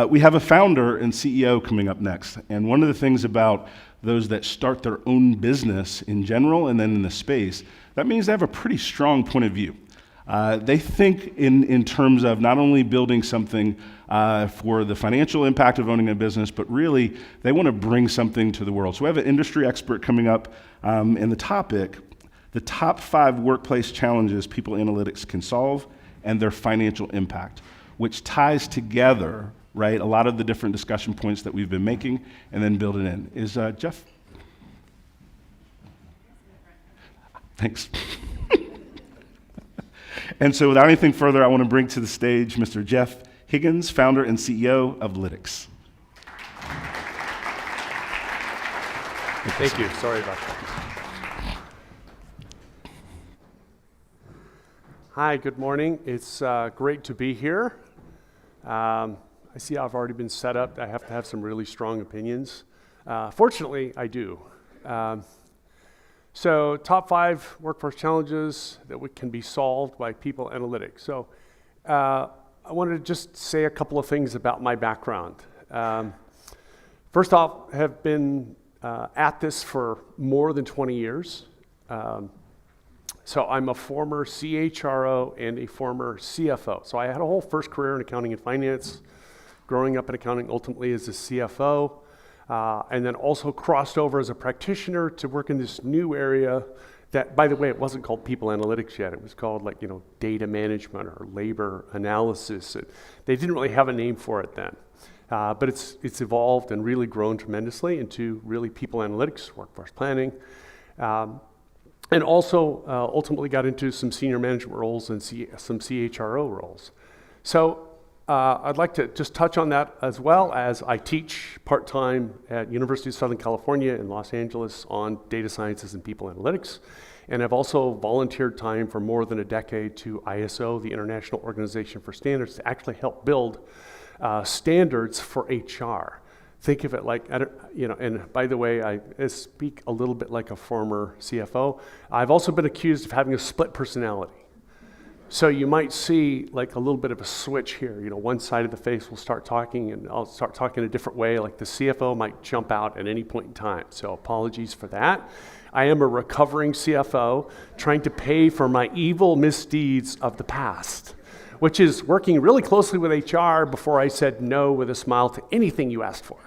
We have a founder and CEO coming up next, and one of the things about those that start their own business in general and then in the space, that means they have a pretty strong point of view. They think in terms of not only building something for the financial impact of owning a business, but really they want to bring something to the world. So we have an industry expert coming up, and the topic, the top 5 workplace challenges people analytics can solve and their financial impact, which ties together, right, a lot of the different discussion points that we've been making and then build it in. Is Jeff? Thanks. And so without anything further, I want to bring to the stage Mr. Jeff Higgins, founder and CEO of Lytx. Thank you. Sorry about that. Hi, good morning. It's great to be here. I see I've already been set up. I have to have some really strong opinions. Fortunately, I do. So top 5 workforce challenges that can be solved by people analytics. So I wanted to just say a couple of things about my background. First off, I have been at this for more than 20 years. So I'm a former CHRO and a former CFO. So I had a whole first career in accounting and finance, growing up in accounting ultimately as a CFO. And then also crossed over as a practitioner to work in this new area that, by the way, it wasn't called people analytics yet. It was called data management or labor analysis. They didn't really have a name for it then. But it's evolved and really grown tremendously into really people analytics, workforce planning, and also ultimately got into some senior management roles and some CHRO roles. So I'd like to just touch on that, as well as I teach part-time at University of Southern California in Los Angeles on data sciences and people analytics. And I've also volunteered time for more than a decade to ISO, the International Organization for Standards, to actually help build standards for HR. Think of it like, and by the way, I speak a little bit like a former CFO. I've also been accused of having a split personality. So you might see like a little bit of a switch here. One side of the face will start talking and I'll start talking a different way, like the CFO might jump out at any point in time. So apologies for that. I am a recovering CFO trying to pay for my evil misdeeds of the past, which is working really closely with HR before I said no with a smile to anything you asked for.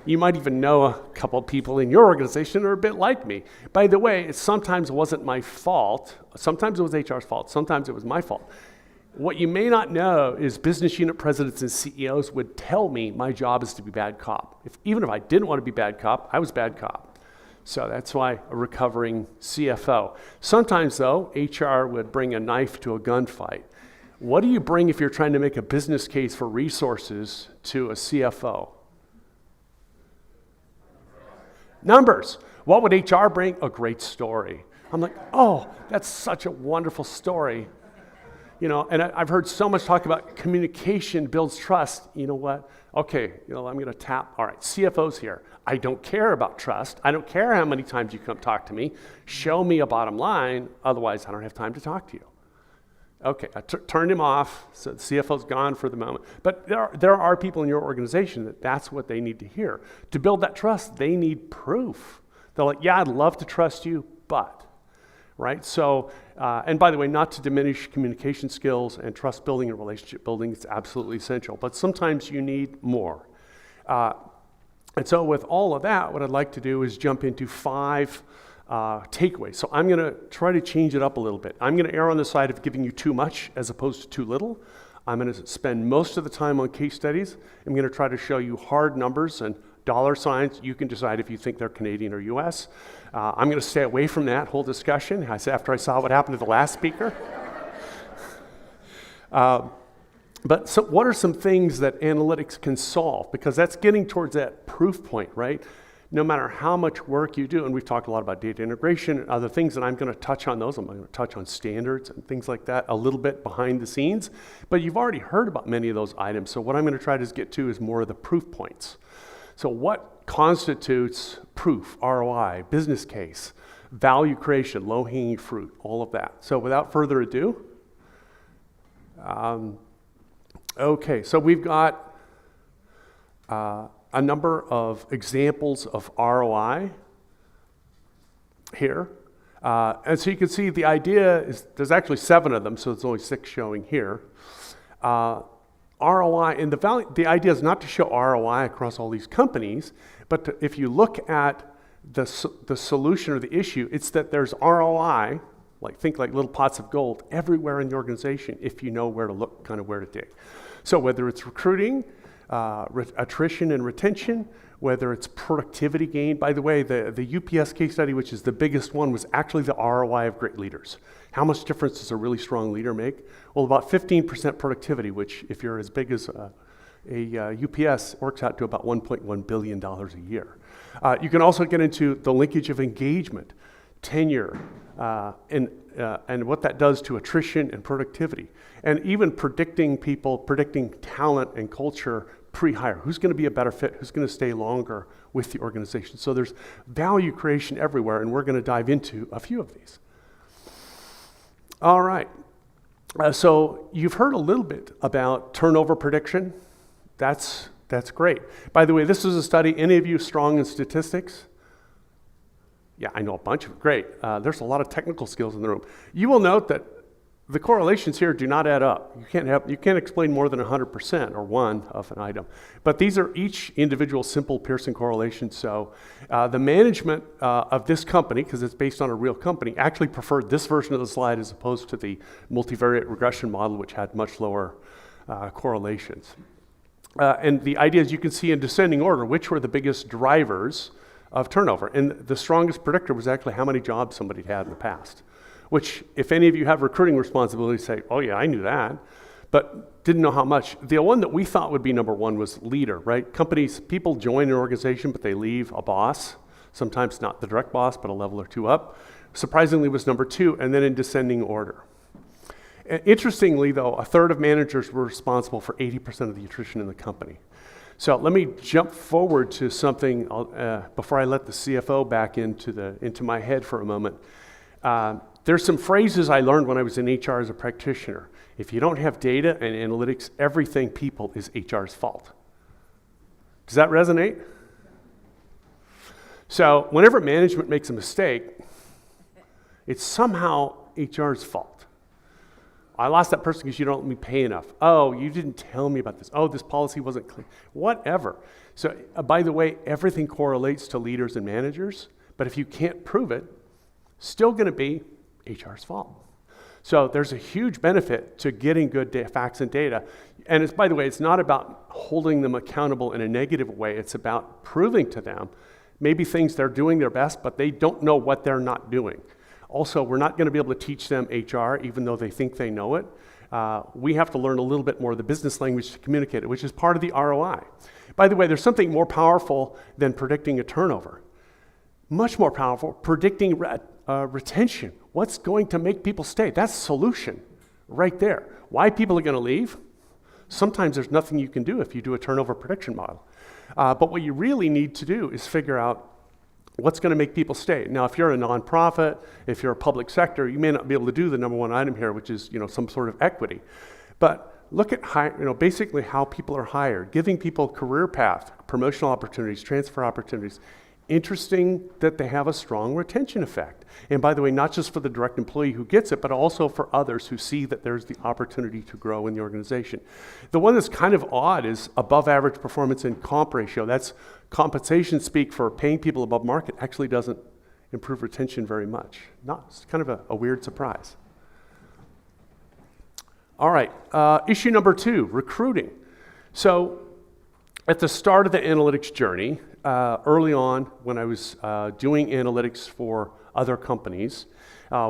You might even know a couple of people in your organization who are a bit like me. By the way, it sometimes wasn't my fault. Sometimes it was HR's fault. Sometimes it was my fault. What you may not know is business unit presidents and CEOs would tell me my job is to be bad cop. Even if I didn't want to be bad cop, I was bad cop. So that's why a recovering CFO. Sometimes, though, HR would bring a knife to a gunfight. What do you bring if you're trying to make a business case for resources to a CFO? Numbers. What would HR bring? A great story. I'm like, oh, that's such a wonderful story. And I've heard so much talk about communication builds trust. You know what? Okay, I'm going to tap. All right, CFO's here. I don't care about trust. I don't care how many times you come talk to me. Show me a bottom line. Otherwise, I don't have time to talk to you. Okay, I turned him off, so the CFO's gone for the moment. But there are people in your organization that's what they need to hear. To build that trust, they need proof. They're like, yeah, I'd love to trust you, but, right? So, and by the way, not to diminish communication skills and trust building and relationship building, it's absolutely essential, but sometimes you need more. And so with all of that, what I'd like to do is jump into 5 takeaways. So I'm going to try to change it up a little bit. I'm going to err on the side of giving you too much as opposed to too little. I'm going to spend most of the time on case studies. I'm going to try to show you hard numbers and dollar signs. You can decide if you think they're Canadian or US. I'm going to stay away from that whole discussion after I saw what happened to the last speaker. But so what are some things that analytics can solve? Because that's getting towards that proof point, right? No matter how much work you do, and we've talked a lot about data integration and other things, and I'm going to touch on those. I'm going to touch on standards and things like that a little bit behind the scenes. But you've already heard about many of those items. So what I'm going to try to get to is more of the proof points. So what constitutes proof, ROI, business case, value creation, low-hanging fruit, all of that. So without further ado, Okay, so we've got a number of examples of ROI here. And so you can see the idea is, there's actually 7 of them, so there's only 6 showing here. ROI, and the idea is not to show ROI across all these companies, but if you look at the solution or the issue, it's that there's ROI, think like little pots of gold, everywhere in the organization if you know where to look, kind of where to dig. So whether it's recruiting, attrition and retention, whether it's productivity gain. By the way, the UPS case study, which is the biggest one, was actually the ROI of great leaders. How much difference does a really strong leader make? Well, about 15% productivity, which if you're as big as a UPS, works out to about $1.1 billion a year. You can also get into the linkage of engagement, tenure, and what that does to attrition and productivity. And even predicting talent and culture pre-hire. Who's going to be a better fit? Who's going to stay longer with the organization? So there's value creation everywhere, and we're going to dive into a few of these. All right. So you've heard a little bit about turnover prediction. That's great. By the way, this is a study. Any of you strong in statistics? Yeah, I know a bunch of them. Great. There's a lot of technical skills in the room. You will note that the correlations here do not add up. You can't explain more than 100% or one of an item. But these are each individual simple Pearson correlations. So the management of this company, because it's based on a real company, actually preferred this version of the slide as opposed to the multivariate regression model, which had much lower correlations. And the idea is you can see in descending order which were the biggest drivers of turnover. And the strongest predictor was actually how many jobs somebody had in the past. Which, if any of you have recruiting responsibilities, say, oh yeah, I knew that, but didn't know how much. The one that we thought would be number 1 was leader, right? People join an organization, but they leave a boss, sometimes not the direct boss, but a level or 2 up. Surprisingly was number 2, and then in descending order. Interestingly, though, a third of managers were responsible for 80% of the attrition in the company. So let me jump forward to something before I let the CFO back into my head for a moment. There's some phrases I learned when I was in HR as a practitioner. If you don't have data and analytics, everything people is HR's fault. Does that resonate? So whenever management makes a mistake, it's somehow HR's fault. I lost that person because you don't let me pay enough. Oh, you didn't tell me about this. Oh, this policy wasn't clear. Whatever. So by the way, everything correlates to leaders and managers, but if you can't prove it, still going to be HR's fault. So there's a huge benefit to getting good facts and data. And it's, by the way, it's not about holding them accountable in a negative way. It's about proving to them maybe things they're doing their best, but they don't know what they're not doing. Also, we're not going to be able to teach them HR, even though they think they know it. We have to learn a little bit more of the business language to communicate it, which is part of the ROI. By the way, there's something more powerful than predicting a turnover. Much more powerful, predicting retention. What's going to make people stay? That's the solution right there. Why people are going to leave? Sometimes there's nothing you can do if you do a turnover prediction model. But what you really need to do is figure out what's going to make people stay. Now, if you're a nonprofit, if you're a public sector, you may not be able to do the number 1 item here, which is some sort of equity. But look at basically how people are hired, giving people career path, promotional opportunities, transfer opportunities. Interesting that they have a strong retention effect. And by the way, not just for the direct employee who gets it, but also for others who see that there's the opportunity to grow in the organization. The one that's kind of odd is above average performance in comp ratio. That's compensation speak for paying people above market actually doesn't improve retention very much. It's kind of a weird surprise. All right, issue number 2, recruiting. So at the start of the analytics journey, early on when I was doing analytics for other companies,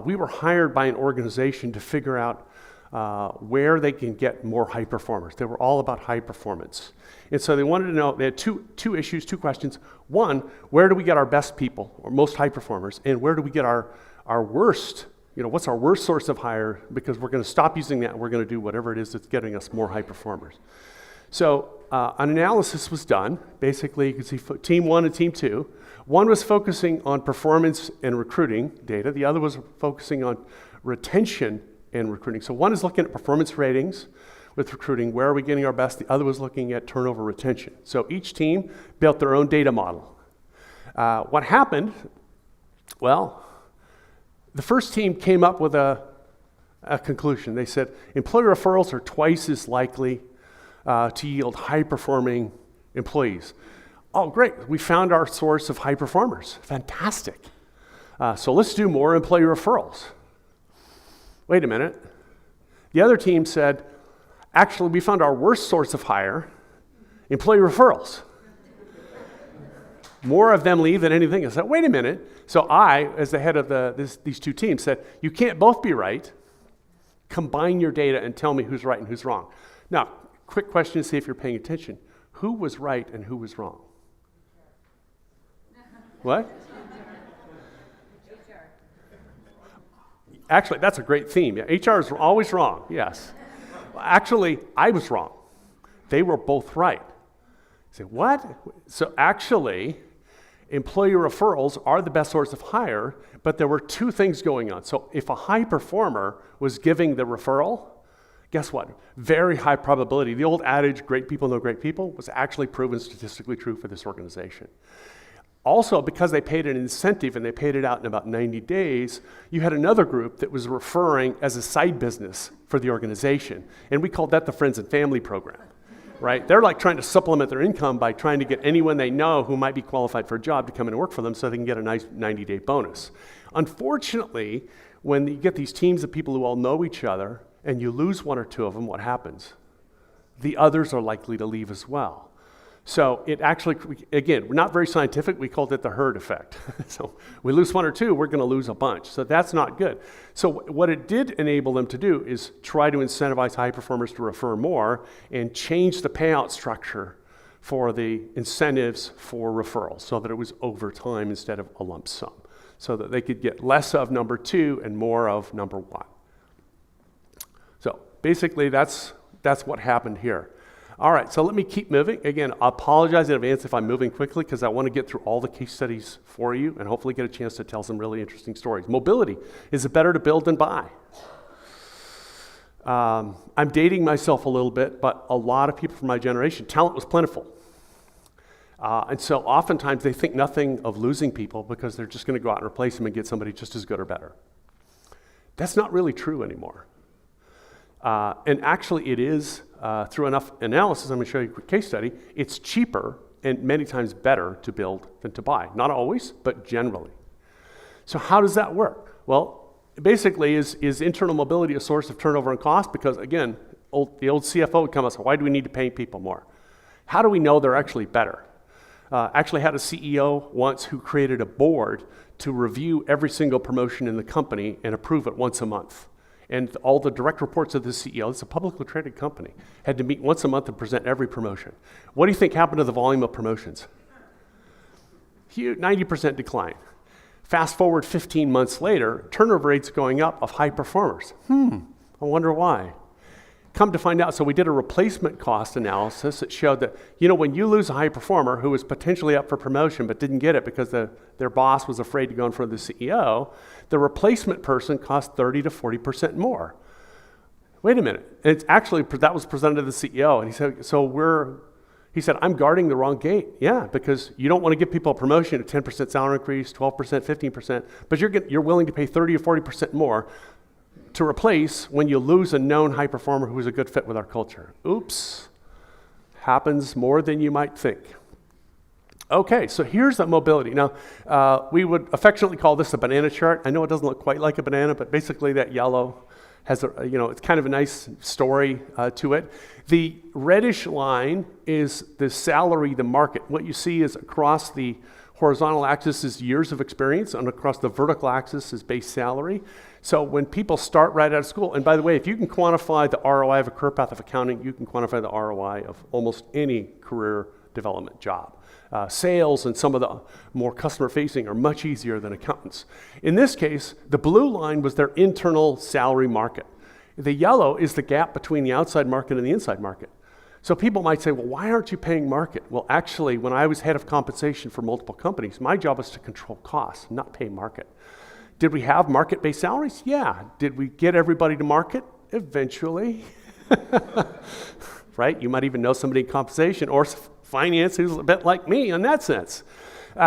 we were hired by an organization to figure out where they can get more high performers. They were all about high performance. And so they wanted to know, they had two questions. One, where do we get our best people or most high performers? And where do we get our worst, what's our worst source of hire? Because we're going to stop using that and we're going to do whatever it is that's getting us more high performers. So an analysis was done. Basically, you can see team 1 and team 2. One was focusing on performance and recruiting data. The other was focusing on retention and recruiting. So one is looking at performance ratings, with recruiting. Where are we getting our best? The other was looking at turnover retention. So each team built their own data model. What happened? Well, the first team came up with a conclusion. They said employee referrals are twice as likely to yield high-performing employees. Oh, great. We found our source of high performers. Fantastic. So let's do more employee referrals. Wait a minute. The other team said, actually, we found our worst source of hire, employee referrals. More of them leave than anything. I said, wait a minute. So I, as the head of these two teams, said, you can't both be right. Combine your data and tell me who's right and who's wrong. Now, quick question to see if you're paying attention. Who was right and who was wrong? What? Actually, that's a great theme. Yeah, HR is always wrong, yes. Actually, I was wrong. They were both right. Say, what? So actually, employee referrals are the best source of hire, but there were two things going on. So if a high performer was giving the referral, guess what? Very high probability. The old adage, great people know great people, was actually proven statistically true for this organization. Also, because they paid an incentive and they paid it out in about 90 days, you had another group that was referring as a side business for the organization. And we called that the Friends and Family Program, right? They're like trying to supplement their income by trying to get anyone they know who might be qualified for a job to come in and work for them so they can get a nice 90-day bonus. Unfortunately, when you get these teams of people who all know each other and you lose one or two of them, what happens? The others are likely to leave as well. So it actually, again, we're not very scientific. We called it the herd effect. So we lose one or two, we're going to lose a bunch. So that's not good. So what it did enable them to do is try to incentivize high performers to refer more and change the payout structure for the incentives for referrals so that it was over time instead of a lump sum, so that they could get less of number two and more of number one. So basically, that's what happened here. All right, so let me keep moving. Again, I apologize in advance if I'm moving quickly because I want to get through all the case studies for you and hopefully get a chance to tell some really interesting stories. Mobility, is it better to build than buy? I'm dating myself a little bit, but a lot of people from my generation, talent was plentiful. And so oftentimes they think nothing of losing people because they're just going to go out and replace them and get somebody just as good or better. That's not really true anymore. And actually it is, through enough analysis, I'm going to show you a quick case study, it's cheaper and many times better to build than to buy. Not always, but generally. So how does that work? Well, basically is internal mobility a source of turnover and cost? Because again, the old CFO would come and say, why do we need to pay people more? How do we know they're actually better? Actually had a CEO once who created a board to review every single promotion in the company and approve it once a month. And all the direct reports of the CEO, it's a publicly traded company, had to meet once a month and present every promotion. What do you think happened to the volume of promotions? Huge, 90% decline. Fast forward 15 months later, turnover rates going up of high performers. I wonder why. Come to find out, so we did a replacement cost analysis that showed that, when you lose a high performer who was potentially up for promotion but didn't get it because their boss was afraid to go in front of the CEO, the replacement person cost 30 to 40% more. Wait a minute. And it's actually, that was presented to the CEO, and he said, he said, I'm guarding the wrong gate. Yeah, because you don't want to give people a promotion, a 10% salary increase, 12%, 15%, but you're willing to pay 30 or 40% more to replace when you lose a known high performer who's a good fit with our culture. Oops, happens more than you might think. Okay, so here's the mobility. Now, we would affectionately call this a banana chart. I know it doesn't look quite like a banana, but basically that yellow has it's kind of a nice story to it. The reddish line is the salary, the market. What you see is across the horizontal axis is years of experience, and across the vertical axis is base salary. So when people start right out of school, and by the way, if you can quantify the ROI of a career path of accounting, you can quantify the ROI of almost any career development job. Sales and some of the more customer-facing are much easier than accountants. In this case, the blue line was their internal salary market. The yellow is the gap between the outside market and the inside market. So people might say, well, why aren't you paying market? Well, actually, when I was head of compensation for multiple companies, my job was to control costs, not pay market. Did we have market-based salaries? Yeah. Did we get everybody to market? Eventually. right? You might even know somebody in compensation or finance who's a bit like me in that sense.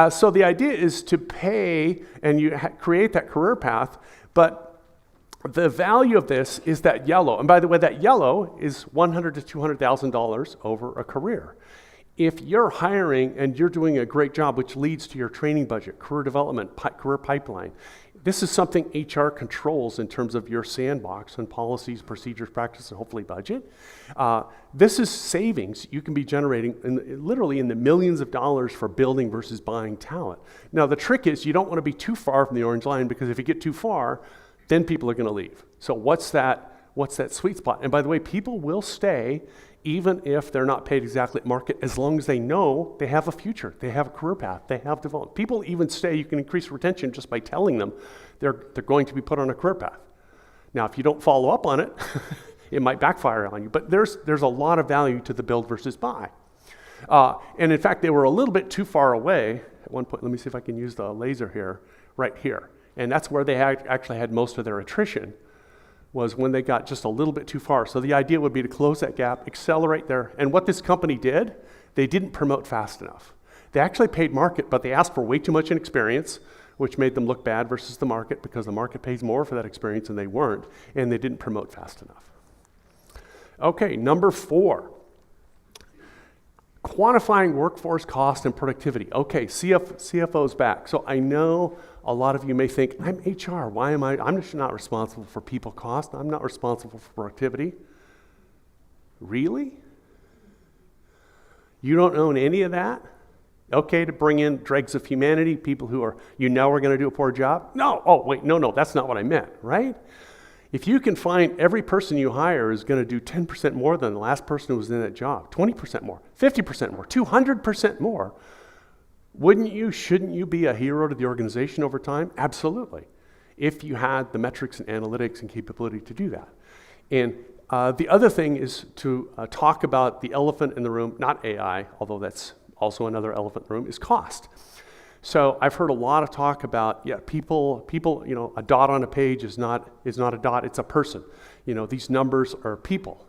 So the idea is to pay and you create that career path, but the value of this is that yellow. And by the way, that yellow is $100,000 to $200,000 over a career. If you're hiring and you're doing a great job, which leads to your training budget, career development, career pipeline, this is something HR controls in terms of your sandbox and policies, procedures, practices, and hopefully budget. This is savings you can be generating literally in the millions of dollars for building versus buying talent. Now, the trick is you don't want to be too far from the orange line, because if you get too far, then people are going to leave. So what's that sweet spot? And by the way, people will stay even if they're not paid exactly at market, as long as they know they have a future, they have a career path, they have development. People even stay, you can increase retention just by telling them they're going to be put on a career path. Now, if you don't follow up on it, it might backfire on you, but there's a lot of value to the build versus buy. And in fact, they were a little bit too far away at one point. Let me see if I can use the laser here, right here. And that's where they actually had most of their attrition, was when they got just a little bit too far. So the idea would be to close that gap, accelerate there. And what this company did, they didn't promote fast enough. They actually paid market, but they asked for way too much in experience, which made them look bad versus the market, because the market pays more for that experience and they weren't, and they didn't promote fast enough. Okay, number 4. Quantifying workforce cost and productivity. Okay, CFO's back. So I know a lot of you may think, I'm HR, why am I'm just not responsible for people cost, I'm not responsible for productivity. Really? You don't own any of that? Okay, to bring in dregs of humanity, people who are, are going to do a poor job? No, oh wait, no, that's not what I meant, right? If you can find every person you hire is going to do 10% more than the last person who was in that job, 20% more, 50% more, 200% more, shouldn't you be a hero to the organization over time? Absolutely. If you had the metrics and analytics and capability to do that. And the other thing is to talk about the elephant in the room, not AI, although that's also another elephant in the room, is cost. So I've heard a lot of talk about, people, a dot on a page is not a dot, it's a person. These numbers are people.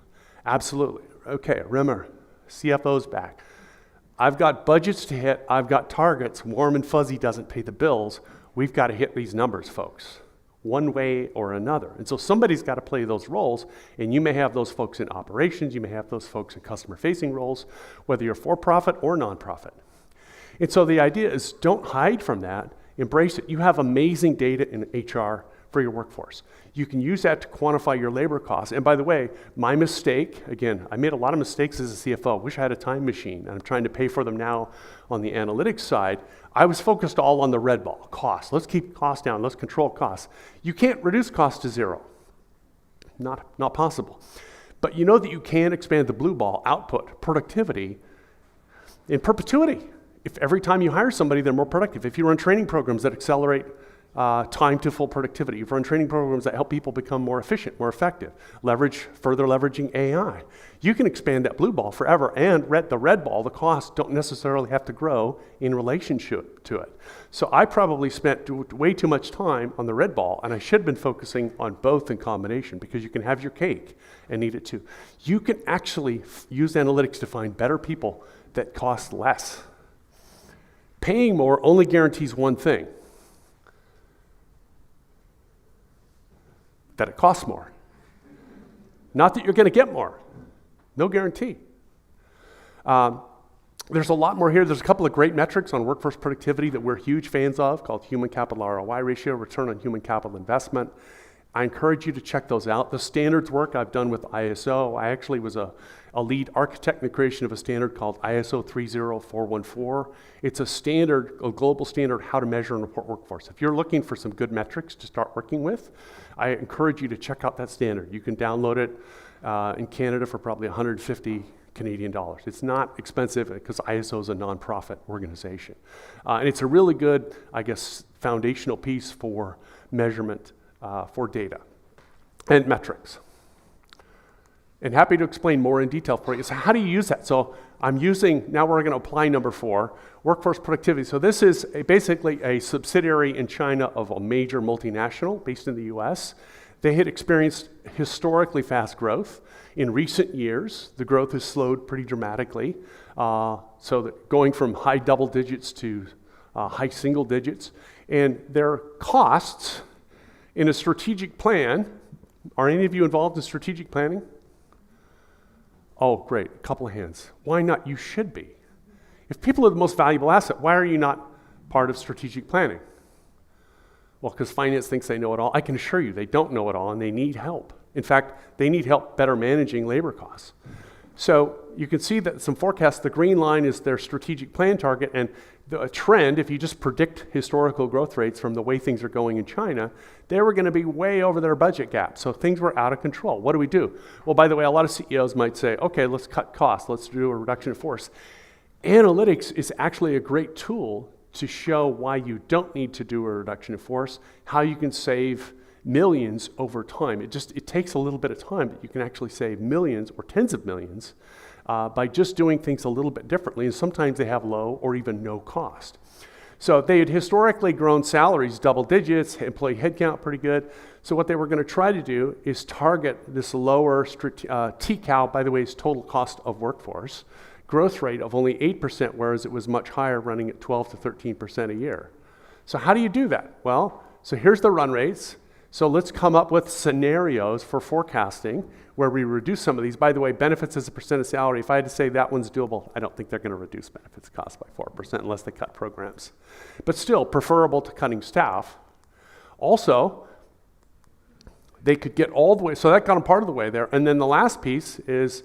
Absolutely. Okay, remember, CFO's back. I've got budgets to hit, I've got targets. Warm and fuzzy doesn't pay the bills. We've got to hit these numbers, folks, one way or another. And so somebody's got to play those roles, and you may have those folks in operations, you may have those folks in customer-facing roles, whether you're for-profit or nonprofit. And so the idea is, don't hide from that, embrace it. You have amazing data in HR for your workforce. You can use that to quantify your labor costs. And by the way, my mistake, again, I made a lot of mistakes as a CFO. Wish I had a time machine, and I'm trying to pay for them now on the analytics side. I was focused all on the red ball, cost. Let's keep costs down, let's control costs. You can't reduce costs to zero. Not possible. But you know that you can expand the blue ball, output, productivity, in perpetuity. If every time you hire somebody, they're more productive. If you run training programs that accelerate time to full productivity, you run training programs that help people become more efficient, more effective, further leveraging AI, you can expand that blue ball forever, and the red ball, the costs don't necessarily have to grow in relationship to it. So I probably spent way too much time on the red ball, and I should have been focusing on both in combination, because you can have your cake and eat it too. You can actually use analytics to find better people that cost less. Paying more only guarantees one thing: that it costs more. Not that you're going to get more. No guarantee. There's a lot more here. There's a couple of great metrics on workforce productivity that we're huge fans of, called human capital ROI ratio, return on human capital investment. I encourage you to check those out. The standards work I've done with ISO. I actually was a lead architect in the creation of a standard called ISO 30414. It's a standard, a global standard, how to measure and report workforce. If you're looking for some good metrics to start working with, I encourage you to check out that standard. You can download it in Canada for probably 150 Canadian dollars. It's not expensive, because ISO is a nonprofit organization. And it's a really good, foundational piece for measurement for data and metrics. And happy to explain more in detail for you. So how do you use that? So now we're going to apply number 4, workforce productivity. So this is basically a subsidiary in China of a major multinational based in the US. They had experienced historically fast growth, In recent years, the growth has slowed pretty dramatically, so that going from high double digits to high single digits. And their costs in a strategic plan, are any of you involved in strategic planning? Oh, great, a couple of hands. Why not? You should be. If people are the most valuable asset, why are you not part of strategic planning? Well, because finance thinks they know it all. I can assure you they don't know it all and they need help. In fact, they need help better managing labor costs. So you can see that some forecasts, the green line is their strategic plan target, and the trend, if you just predict historical growth rates from the way things are going in China, they were going to be way over their budget gap. So things were out of control. What do we do? Well, by the way, a lot of CEOs might say, okay, let's cut costs. Let's do a reduction in force. Analytics is actually a great tool to show why you don't need to do a reduction in force, how you can save millions over time. It takes a little bit of time, but you can actually save millions or tens of millions by just doing things a little bit differently, and sometimes they have low or even no cost. So they had historically grown salaries double digits, employee headcount pretty good. So what they were going to try to do is target this lower TCOW, by the way, is total cost of workforce, growth rate of only 8%, whereas it was much higher, running at 12 to 13% a year. So how do you do that? Well, so here's the run rates. So let's come up with scenarios for forecasting where we reduce some of these. By the way, benefits as a percent of salary, if I had to say that one's doable, I don't think they're going to reduce benefits costs by 4% unless they cut programs. But still, preferable to cutting staff. Also, they could get all the way, so that got them part of the way there. And then the last piece is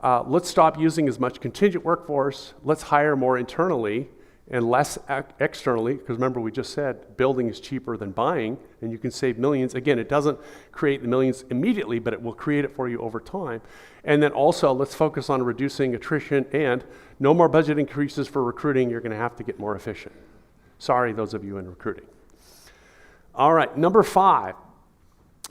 let's stop using as much contingent workforce. Let's hire more internally and less externally, because remember we just said building is cheaper than buying, and you can save millions. Again, it doesn't create the millions immediately, but it will create it for you over time. And then also, let's focus on reducing attrition, and no more budget increases for recruiting. You're gonna have to get more efficient. Sorry, those of you in recruiting. All right, number 5,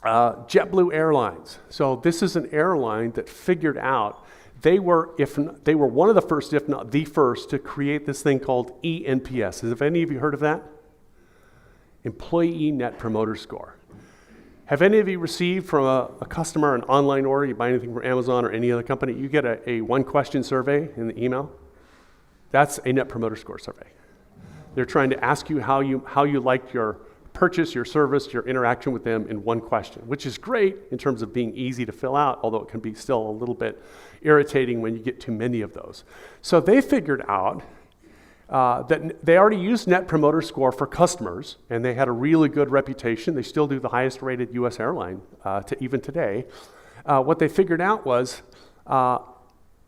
JetBlue Airlines. So this is an airline that figured out they were one of the first, if not the first, to create this thing called ENPS. Have any of you heard of that? Employee Net Promoter Score. Have any of you received from a customer an online order, you buy anything from Amazon or any other company, you get a one-question survey in the email? That's a Net Promoter Score survey. They're trying to ask you how you liked your purchase, your service, your interaction with them in one question, which is great in terms of being easy to fill out, although it can be still a little bit irritating when you get too many of those. So they figured out that they already used Net Promoter Score for customers, and they had a really good reputation. They still do the highest rated US airline even today. What they figured out was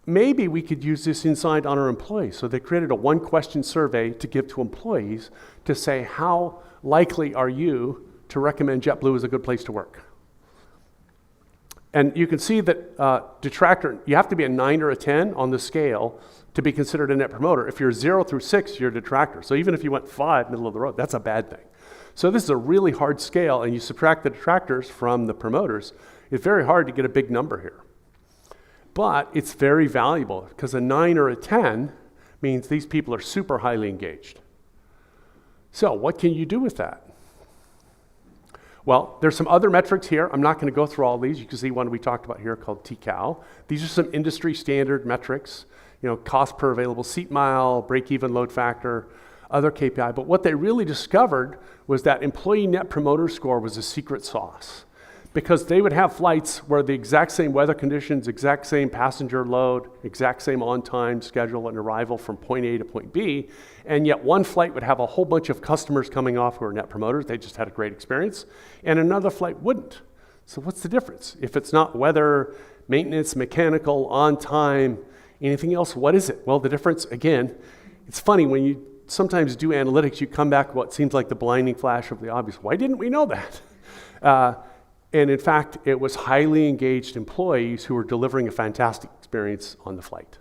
maybe we could use this inside on our employees. So they created a one-question survey to give to employees to say, how likely are you to recommend JetBlue as a good place to work? And you can see that detractor, you have to be a 9 or a 10 on the scale to be considered a net promoter. If you're 0 through 6, you're a detractor. So even if you went 5, middle of the road, that's a bad thing. So this is a really hard scale, and you subtract the detractors from the promoters. It's very hard to get a big number here. But it's very valuable, because a 9 or a 10 means these people are super highly engaged. So what can you do with that? Well, there's some other metrics here. I'm not going to go through all these. You can see one we talked about here called TCOW. These are some industry standard metrics, cost per available seat mile, break-even load factor, other KPI. But what they really discovered was that employee net promoter score was a secret sauce, because they would have flights where the exact same weather conditions, exact same passenger load, exact same on-time schedule and arrival from point A to point B, and yet one flight would have a whole bunch of customers coming off who are net promoters, they just had a great experience, and another flight wouldn't. So what's the difference? If it's not weather, maintenance, mechanical, on-time, anything else, what is it? Well, the difference, again, it's funny, when you sometimes do analytics, you come back what seems like the blinding flash of the obvious. Why didn't we know that? And in fact, it was highly engaged employees who were delivering a fantastic experience on the flight.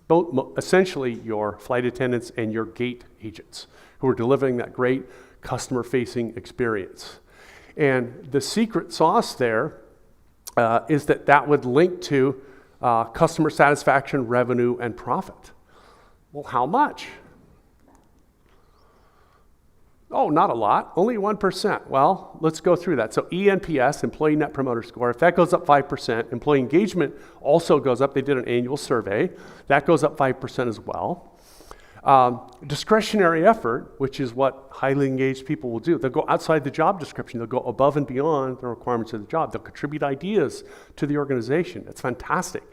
Both, essentially, your flight attendants and your gate agents who were delivering that great customer-facing experience. And the secret sauce there is that would link to customer satisfaction, revenue, and profit. Well, how much? Oh, not a lot, only 1%. Well, let's go through that. So ENPS, Employee Net Promoter Score, if that goes up 5%, employee engagement also goes up. They did an annual survey. That goes up 5% as well. Discretionary effort, which is what highly engaged people will do. They'll go outside the job description. They'll go above and beyond the requirements of the job. They'll contribute ideas to the organization. That's fantastic.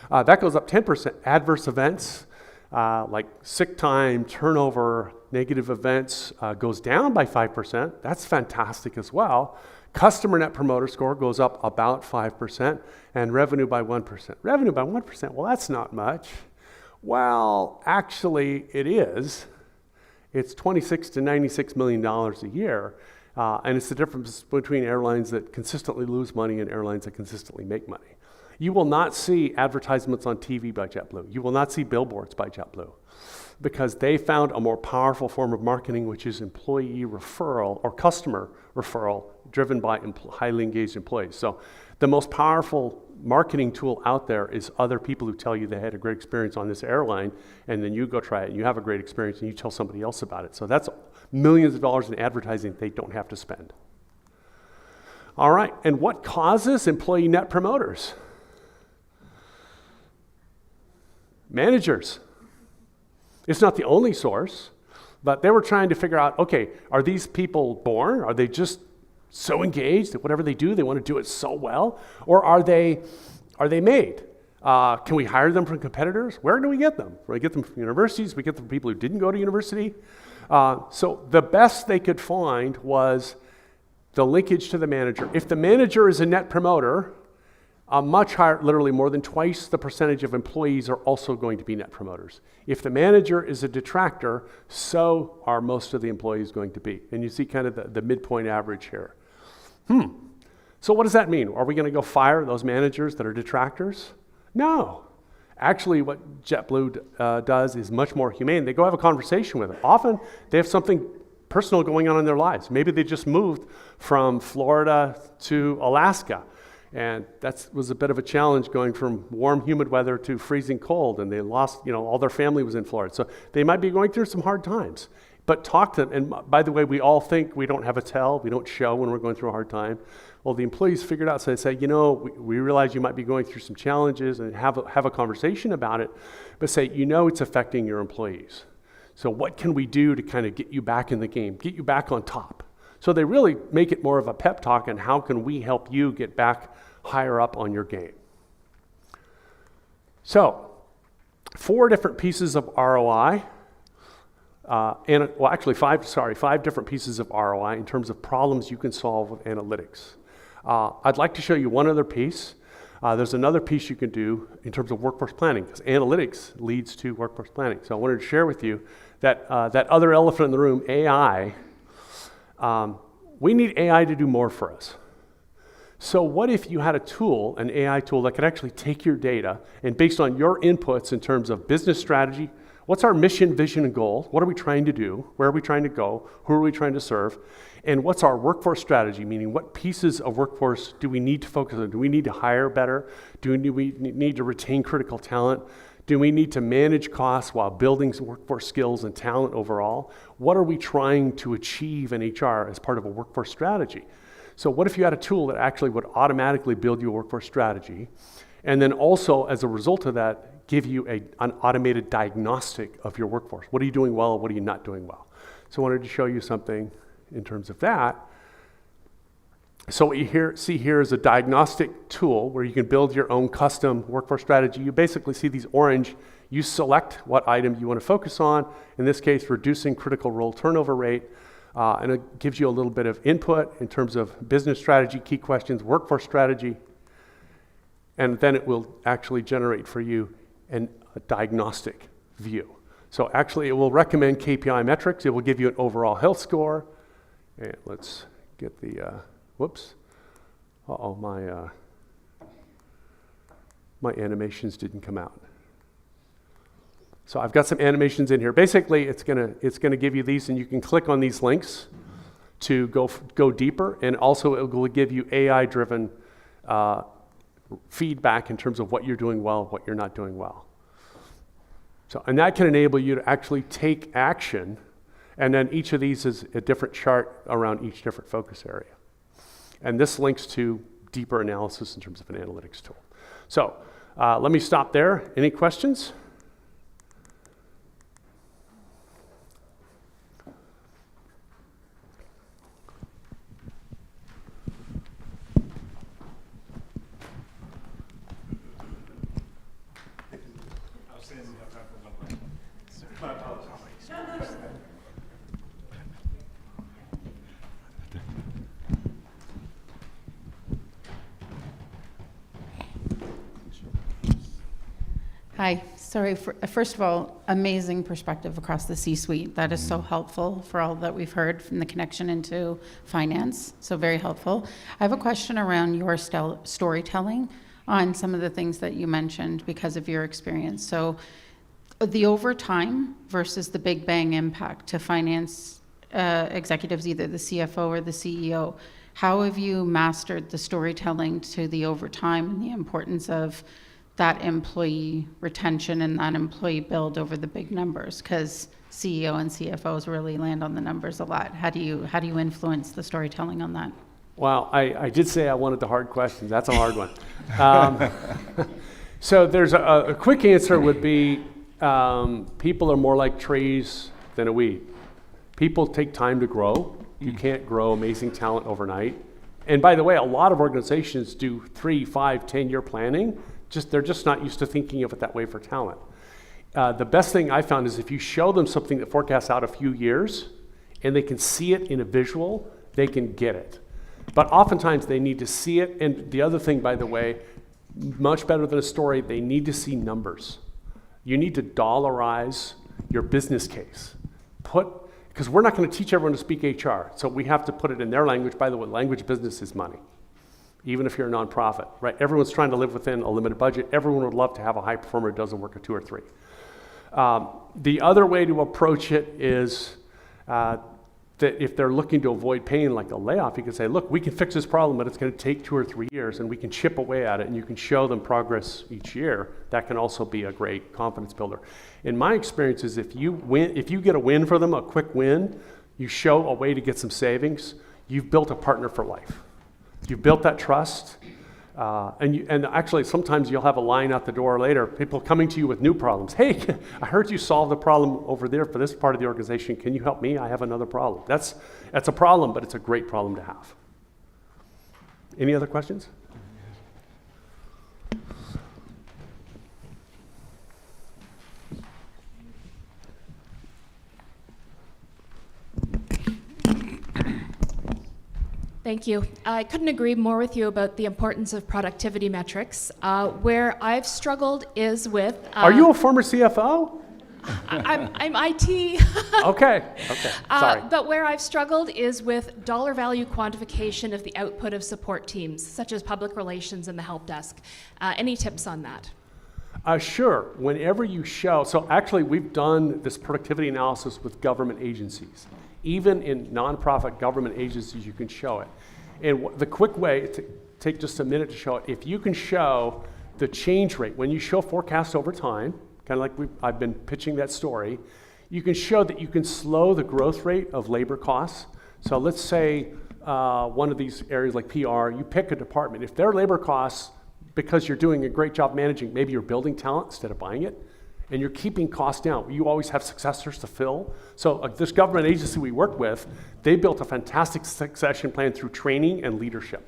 That goes up 10%. Adverse events, like sick time, turnover, negative events goes down by 5%. That's fantastic as well. Customer Net Promoter Score goes up about 5%, and revenue by 1%. Revenue by 1%, well, that's not much. Well, actually, it is. It's $26 to $96 million a year, and it's the difference between airlines that consistently lose money and airlines that consistently make money. You will not see advertisements on TV by JetBlue. You will not see billboards by JetBlue, because they found a more powerful form of marketing, which is employee referral or customer referral driven by highly engaged employees. So the most powerful marketing tool out there is other people who tell you they had a great experience on this airline, and then you go try it and you have a great experience and you tell somebody else about it. So that's millions of dollars in advertising they don't have to spend. All right, and what causes employee net promoters? Managers. It's not the only source, but they were trying to figure out, okay, are these people born? Are they just so engaged that whatever they do, they want to do it so well? Or are they made? Can we hire them from competitors? Where do we get them? We get them from universities. We get them from people who didn't go to university. So the best they could find was the linkage to the manager. If the manager is a net promoter, a much higher, literally more than twice the percentage of employees are also going to be net promoters. If the manager is a detractor, so are most of the employees going to be. And you see kind of the midpoint average here. So what does that mean? Are we going to go fire those managers that are detractors? No. Actually, what JetBlue does is much more humane. They go have a conversation with them. Often, they have something personal going on in their lives. Maybe they just moved from Florida to Alaska. And that was a bit of a challenge going from warm, humid weather to freezing cold, and they lost, all their family was in Florida. So they might be going through some hard times. But talk to them, and by the way, we all think we don't have a tell, we don't show when we're going through a hard time. Well, the employees figured out, so they say, we realize you might be going through some challenges, and have a conversation about it, but say, it's affecting your employees. So what can we do to kind of get you back in the game, get you back on top? So they really make it more of a pep talk, and how can we help you get back higher up on your game? So, 4 different pieces of ROI, five different pieces of ROI in terms of problems you can solve with analytics. I'd like to show you one other piece. There's another piece you can do in terms of workforce planning, because analytics leads to workforce planning. So I wanted to share with you that that other elephant in the room, AI. We need AI to do more for us. So what if you had a tool, an AI tool, that could actually take your data and based on your inputs in terms of business strategy, what's our mission, vision, and goal? What are we trying to do? Where are we trying to go? Who are we trying to serve? And what's our workforce strategy, meaning what pieces of workforce do we need to focus on? Do we need to hire better? Do we need to retain critical talent? Do we need to manage costs while building some workforce skills and talent overall? What are we trying to achieve in HR as part of a workforce strategy? So what if you had a tool that actually would automatically build you a workforce strategy, and then also, as a result of that, give you an automated diagnostic of your workforce? What are you doing well? What are you not doing well? So I wanted to show you something in terms of that. So what you see here is a diagnostic tool where you can build your own custom workforce strategy. You basically see these orange. You select what item you want to focus on. In this case, reducing critical role turnover rate. And it gives you a little bit of input in terms of business strategy, key questions, workforce strategy. And then it will actually generate for you a diagnostic view. So actually, it will recommend KPI metrics. It will give you an overall health score. And let's get the, whoops. My animations didn't come out. So I've got some animations in here. Basically, it's gonna give you these, and you can click on these links to go deeper, and also it will give you AI-driven feedback in terms of what you're doing well, what you're not doing well. So, and that can enable you to actually take action And then each of these is a different chart around each different focus area. And this links to deeper analysis in terms of an analytics tool. So let me stop there. Any questions? Hi, sorry, first of all, amazing perspective across the C-suite. That is so helpful for all that we've heard from the connection into finance, so very helpful. I have a question around your storytelling on some of the things that you mentioned because of your experience. So the overtime versus the big bang impact to finance executives, either the CFO or the CEO, how have you mastered the storytelling to the overtime and the importance of that employee retention and that employee build over the big numbers? Because CEO and CFOs really land on the numbers a lot. How do you influence the storytelling on that? Wow, I did say I wanted the hard questions. That's a hard one. So there's a quick answer would be people are more like trees than a weed. People take time to grow. You can't grow amazing talent overnight. And by the way, a lot of organizations do 3, 5, 10-year planning. They're just not used to thinking of it that way for talent. The best thing I found is if you show them something that forecasts out a few years and they can see it in a visual, they can get it. But oftentimes they need to see it. And the other thing, by the way, much better than a story, they need to see numbers. You need to dollarize your business case. Because we're not going to teach everyone to speak HR. So we have to put it in their language. By the way, language business is money. Even if you're a nonprofit, right? Everyone's trying to live within a limited budget. Everyone would love to have a high performer who doesn't work at 2 or 3. The other way to approach it is that if they're looking to avoid pain like a layoff, you can say, look, we can fix this problem, but it's going to take 2 or 3 years, and we can chip away at it, and you can show them progress each year. That can also be a great confidence builder. In my experience is if you get a win for them, a quick win, you show a way to get some savings, you've built a partner for life. You've built that trust, and actually sometimes you'll have a line out the door later, people coming to you with new problems. Hey, I heard you solved the problem over there for this part of the organization. Can you help me? I have another problem. That's a problem, but it's a great problem to have. Any other questions? Thank you. I couldn't agree more with you about the importance of productivity metrics. Where I've struggled is with... Are you a former CFO? I'm IT. Okay, sorry. But where I've struggled is with dollar value quantification of the output of support teams, such as public relations and the help desk. Any tips on that? Sure. Whenever you show, so actually we've done this productivity analysis with government agencies. Even in nonprofit government agencies, you can show it. And the quick way, take just a minute to show it, if you can show the change rate, when you show forecasts over time, kind of like I've been pitching that story, you can show that you can slow the growth rate of labor costs. So let's say one of these areas like PR, you pick a department. If their labor costs, because you're doing a great job managing, maybe you're building talent instead of buying it, and you're keeping costs down. You always have successors to fill. So this government agency we work with, they built a fantastic succession plan through training and leadership.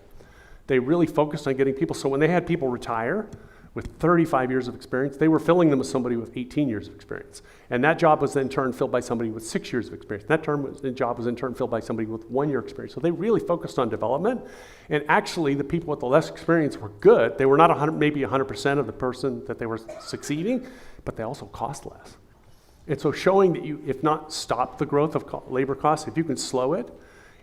They really focused on getting people. So when they had people retire with 35 years of experience, they were filling them with somebody with 18 years of experience. And that job was in turn filled by somebody with 6 years of experience. That job was in turn filled by somebody with 1 year experience. So they really focused on development. And actually, the people with the less experience were good. They were not maybe 100% of the person that they were succeeding, but they also cost less. And so showing that you, if not stop the growth of labor costs, if you can slow it,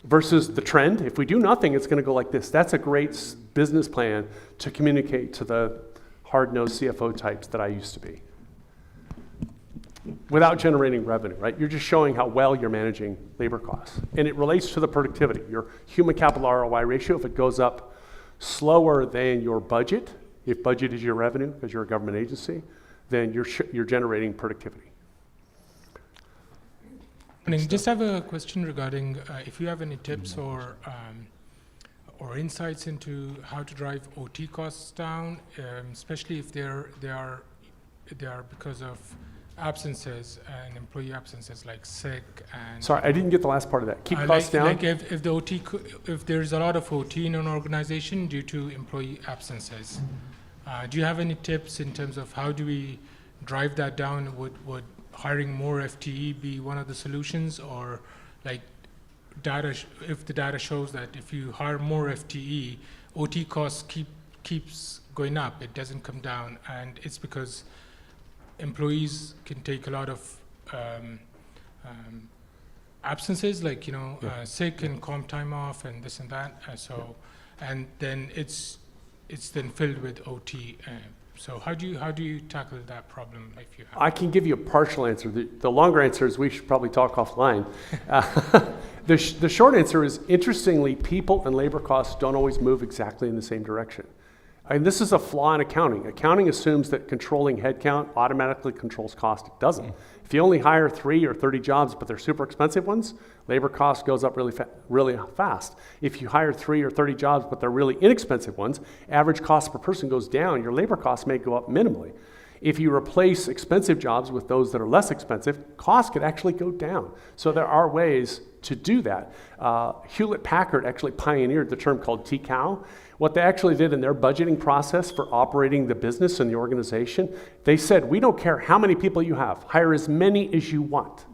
versus the trend, if we do nothing, it's going to go like this. That's a great business plan to communicate to the hard-nosed CFO types that I used to be. Without generating revenue, right? You're just showing how well you're managing labor costs. And it relates to the productivity. Your human capital ROI ratio, if it goes up slower than your budget, if budget is your revenue, because you're a government agency, then you're generating productivity. Morning. Just have a question regarding if you have any tips or insights into how to drive OT costs down, especially if they are because of absences and employee absences like sick and. Sorry, I didn't get the last part of that. Keep costs down? Like if the OT, if there's a lot of OT in an organization due to employee absences, do you have any tips in terms of how do we drive that down? Would hiring more FTE be one of the solutions, or like if the data shows that if you hire more FTE, OT costs keeps going up, it doesn't come down, and it's because employees can take a lot of absences, like sick and comp time off and this and that. And then it's then filled with OT. So how do you tackle that problem if you have? I can give you a partial answer. The longer answer is we should probably talk offline. The short answer is, interestingly, people and labor costs don't always move exactly in the same direction. And this is a flaw in accounting. Accounting assumes that controlling headcount automatically controls cost. It doesn't. If you only hire 3 or 30 jobs, but they're super expensive ones, labor cost goes up really fast. If you hire 3 or 30 jobs, but they're really inexpensive ones, average cost per person goes down. Your labor costs may go up minimally. If you replace expensive jobs with those that are less expensive, costs could actually go down. So there are ways to do that. Hewlett-Packard actually pioneered the term called TCOW. What they actually did in their budgeting process for operating the business and the organization, they said, we don't care how many people you have, hire as many as you want.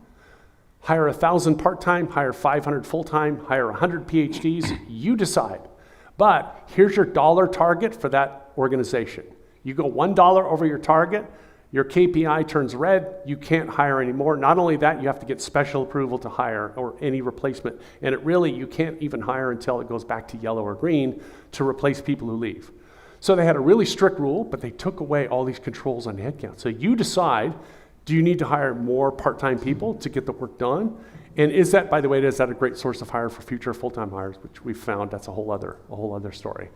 Hire 1,000 part-time, hire 500 full-time, hire 100 PhDs, you decide. But here's your dollar target for that organization. You go $1 over your target, your KPI turns red, you can't hire anymore. Not only that, you have to get special approval to hire or any replacement. And you can't even hire until it goes back to yellow or green to replace people who leave. So they had a really strict rule, but they took away all these controls on headcount. So you decide, do you need to hire more part-time people to get the work done? And is that, by the way, is that a great source of hire for future full-time hires, which we've found that's a whole other story.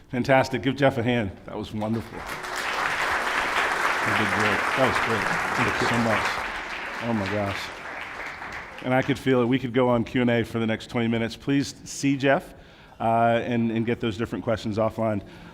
Fantastic. Give Jeff a hand. That was wonderful. You did great. That was great. Thank you so much. Oh my gosh. And I could feel it. We could go on Q&A for the next 20 minutes. Please see Jeff and get those different questions offline.